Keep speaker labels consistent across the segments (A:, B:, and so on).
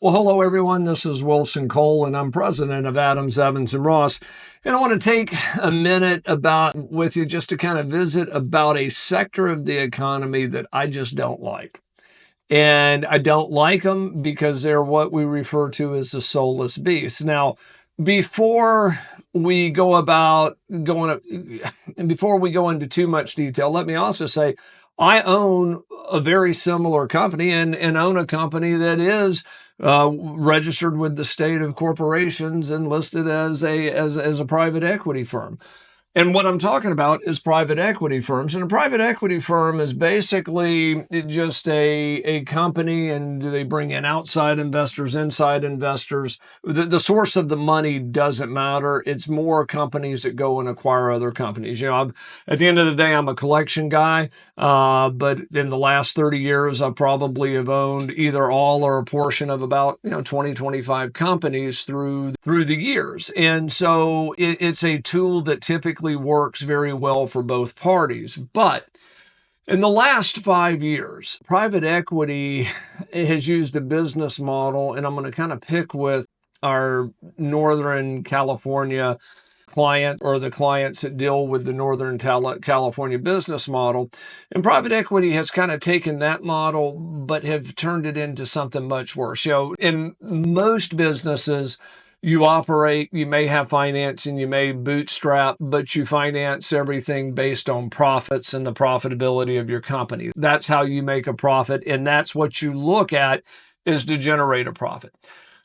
A: Well, hello, everyone. This is Wilson Cole, and I'm president of Adams, Evans, and Ross. And I want to take a minute with you just to kind of visit about a sector of the economy that I just don't like. And I don't like them because they're what we refer to as the soulless beast. Now, before we go about going, before we go into too much detail, let me also say I own a very similar company and own a company that is registered with the state of corporations and listed as a private equity firm. And what I'm talking about is private equity firms. And a private equity firm is basically just a company, and they bring in outside investors, inside investors. The source of the money doesn't matter. It's more companies that go and acquire other companies. At the end of the day, I'm a collection guy, but in the last 30 years, I probably have owned either all or a portion of about 20, 25 companies through the years. And so it's a tool that typically works very well for both parties. But in the last 5 years, private equity has used a business model, and I'm going to kind of pick with our Northern California client, or the clients that deal with the Northern California business model. And private equity has kind of taken that model, but have turned it into something much worse. In most businesses, you may have financing, you may bootstrap, but you finance everything based on profits and the profitability of your company. That's how you make a profit, and that's what you look at, is to generate a profit.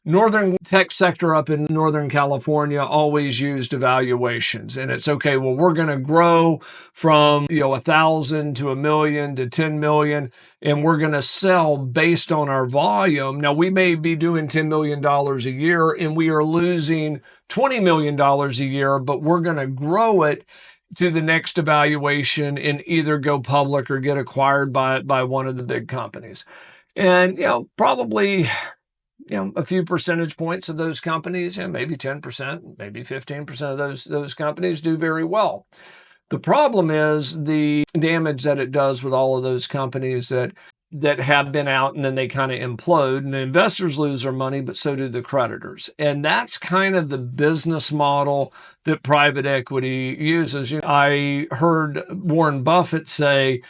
A: Northern tech sector up in Northern California always used evaluations, and it's okay. Well, we're going to grow from 1,000 to 1,000,000 to 10 million, and we're going to sell based on our volume. Now, we may be doing $10 million a year, and we are losing $20 million a year, but we're going to grow it to the next evaluation and either go public or get acquired by one of the big companies. And probably a few percentage points of those companies, maybe 10%, maybe 15% of those companies do very well. The problem is the damage that it does with all of those companies that have been out, and then they kind of implode, and the investors lose their money, but so do the creditors. And that's kind of the business model that private equity uses. I heard Warren Buffett say,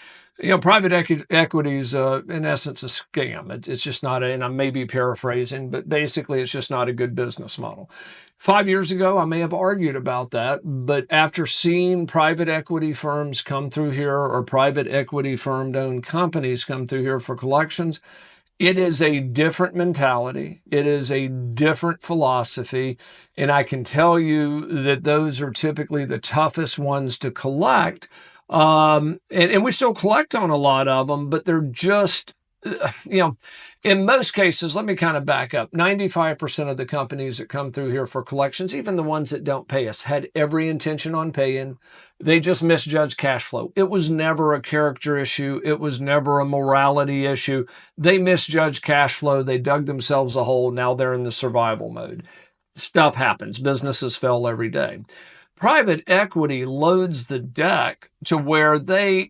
A: private equity is, in essence, a scam. It's just not and I may be paraphrasing, but basically it's just not a good business model. 5 years ago, I may have argued about that, but after seeing private equity firms come through here, or private equity firm-owned companies come through here for collections, it is a different mentality. It is a different philosophy. And I can tell you that those are typically the toughest ones to collect. And we still collect on a lot of them, but they're just, in most cases, let me kind of back up. 95% of the companies that come through here for collections, even the ones that don't pay us, had every intention on paying. They just misjudged cash flow. It was never a character issue. It was never a morality issue. They misjudged cash flow. They dug themselves a hole. Now they're in the survival mode. Stuff happens. Businesses fail every day. Private equity loads the deck to where they,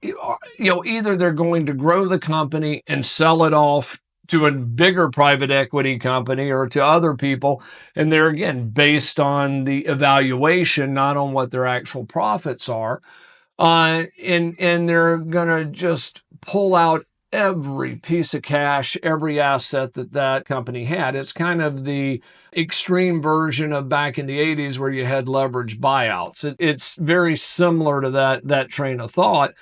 A: either they're going to grow the company and sell it off to a bigger private equity company or to other people. And they're, again, based on the evaluation, not on what their actual profits are. And they're going to just pull out every piece of cash, every asset that company had. It's kind of the extreme version of back in the 80s where you had leverage buyouts. It's very similar to that train of thought,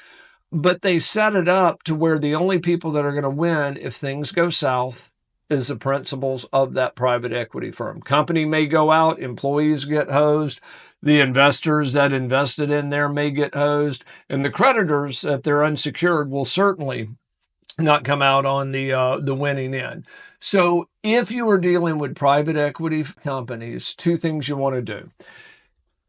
A: but they set it up to where the only people that are going to win if things go south is the principals of that private equity firm. Company may go out, employees get hosed, the investors that invested in there may get hosed, and the creditors, if they're unsecured, will certainly not come out on the winning end. So if you are dealing with private equity companies, two things you want to do.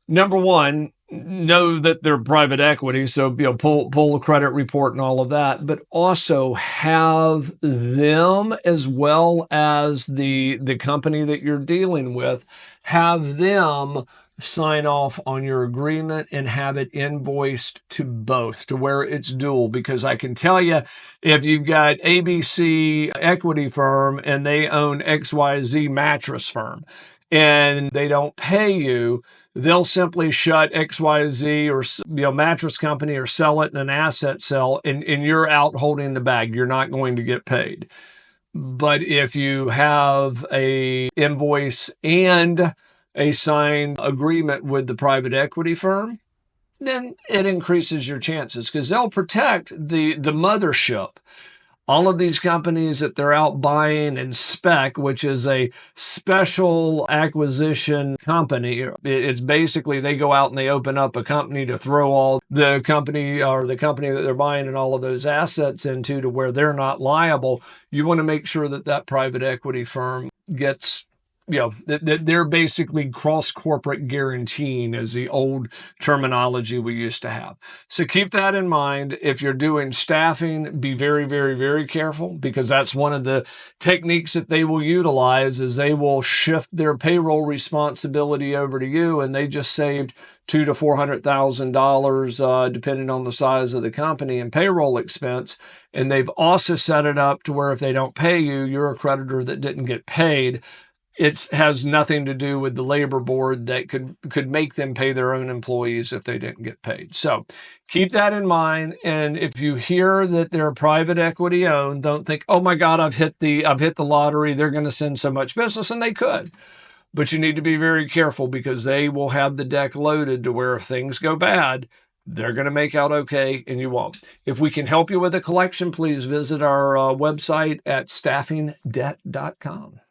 A: Number one, know that they're private equity, so pull a credit report and all of that, but also have them, as well as the company that you're dealing with, have them sign off on your agreement and have it invoiced to both, to where it's dual. Because I can tell you, if you've got ABC equity firm and they own XYZ mattress firm and they don't pay you, they'll simply shut XYZ or mattress company or sell it in an asset sale, and you're out holding the bag. You're not going to get paid. But if you have a invoice and a signed agreement with the private equity firm, then it increases your chances because they'll protect the mothership. All of these companies that they're out buying and SPEC, which is a special acquisition company. It's basically they go out and they open up a company to throw all the company that they're buying and all of those assets into, to where they're not liable. You want to make sure that that private equity firm gets, that they're basically cross-corporate guaranteeing, is the old terminology we used to have. So keep that in mind. If you're doing staffing, be very, very, very careful, because that's one of the techniques that they will utilize, is they will shift their payroll responsibility over to you, and they just saved $200,000 to $400,000, depending on the size of the company, in payroll expense. And they've also set it up to where if they don't pay you, you're a creditor that didn't get paid. It has nothing to do with the labor board that could make them pay their own employees if they didn't get paid. So keep that in mind. And if you hear that they're private equity owned, don't think, oh my God, I've hit the lottery. They're going to send so much business, and they could. But you need to be very careful, because they will have the deck loaded to where if things go bad, they're going to make out okay and you won't. If we can help you with a collection, please visit our website at staffingdebt.com.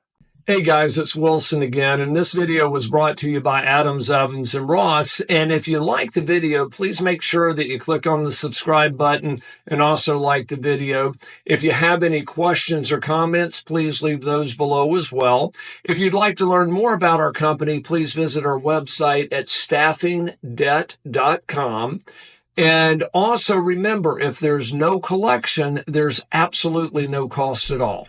A: Hey guys, it's Wilson again, and this video was brought to you by Adams, Evans, and Ross. And if you like the video, please make sure that you click on the subscribe button and also like the video. If you have any questions or comments, please leave those below as well. If you'd like to learn more about our company, please visit our website at staffingdebt.com. And also remember, if there's no collection, there's absolutely no cost at all.